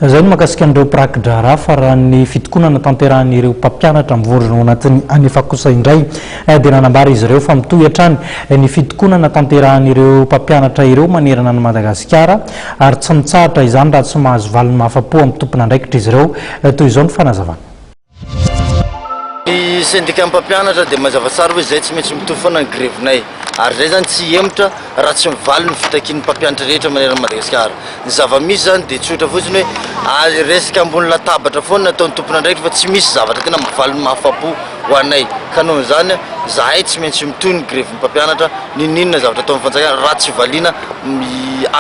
Izay no mahakasika an'ireo prakidrara fa raha ny fitokonana tanterahin'ny ireo mpampianatra mivondrona ao anatin'ny Aneffa kosa indray dia nanambara izy ireo fa mitohy hatrany ny fitokonana tanterahin'ny ireo mpampianatra ireo manerana ny Madagasikara ary tsy mitsahatra izany raha tsy mahazo valin'ny mahafapo amin'ny tompona andraikitra izy ireo toy izao ny fanazavana. Ny syndicat mpampianatra dia mazava tsara hoe izay tsy maintsy mitohy foana ny grevinay ary izay zany tsy emotra raha tsy mivaly ny fitakian'ny mpampianatra rehetra manerana Madagasikara. Ny zava-misy zany dia tsotra fotsiny hoe resaka ambony latabatra foana ataon'ny tompona andraikitra fa tsy misy zavatra tena mivaly ny mahafapo ho anay ka noho izany zahay tsy maintsy mitohy ny grevin'ny mpampianatra ninona zavatra ataon'ny fanjakana raha tsy valiana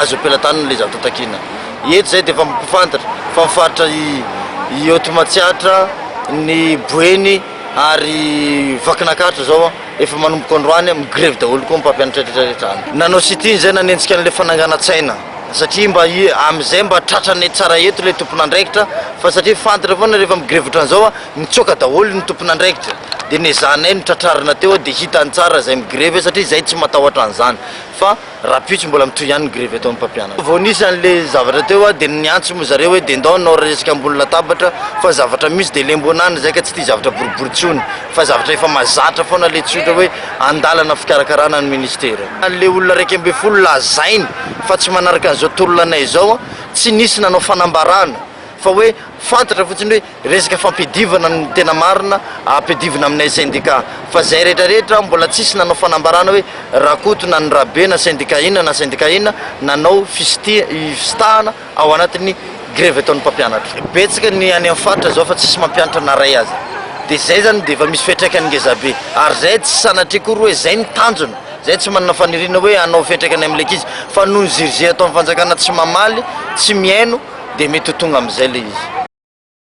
azo ampelantanana ilay zavatra takiana. Eto zay dia efa mpifantatra fa mifaritra i automatsiatra ny boeny ary vakinakatra zao efa manomboka androany migrevy daholo koa mpampianatra rehetrarehetra. Nanao sitiny zay nanenjika an'ilay fananganan-tsaina satria mba amizay mba tratranay tsara eto ilay tompona andraikitra fa satria fantatra foana rehefa migrevy ohatran'izao mitsoka daholo ny tompona andraikitra dia nezanay nitratrarina teo dia hitany tsara zay migrevy satria zay tsy matahotra an'izany fa raha pitsy mbola mitohy ihany ny grevy ataon'ny mpampianatra. Vao nisy an'ilay zavatra teo dia niantso moa zareo hoe dia ndao nao resaka ambony latabatra fa zavatra misy dia lembonana zay ka tsy tia zavatra boribory tsony fa zavatra efa mazatra foana le tsotra hoe andalana fikarakarana ny ministera. Le olona raiky amby folo lazainy fa tsy manaraka an'izao tololanay izao tsy nisy nanao fanambarana fa hoe fantatra fotsiny hoe resaka fampidivana ny tena marina ampidivana aminay syndicat fa zay rehetrarehetra mbola tsisy nanao fanambarana hoe rakoto na ny rabe na syndicat ina nanao fisitahana ao anatin'ny grevy ataon'ny mpampianatra. Betsaka ny any amin'ny faritra zao fa tsisy mampianatra naray azy dia zay zany dia efa misy fiantraikany ngezabe ary zay tsy sanatria kory hoe zay ny tanjona zay tsy manana faniriana hoe anao fiantraikany amin'ilay izy fa noho ny zirizay ataon'ny fanjakana tsy mamaly tsy miaino dia mety ho tonga amin'izay le izy.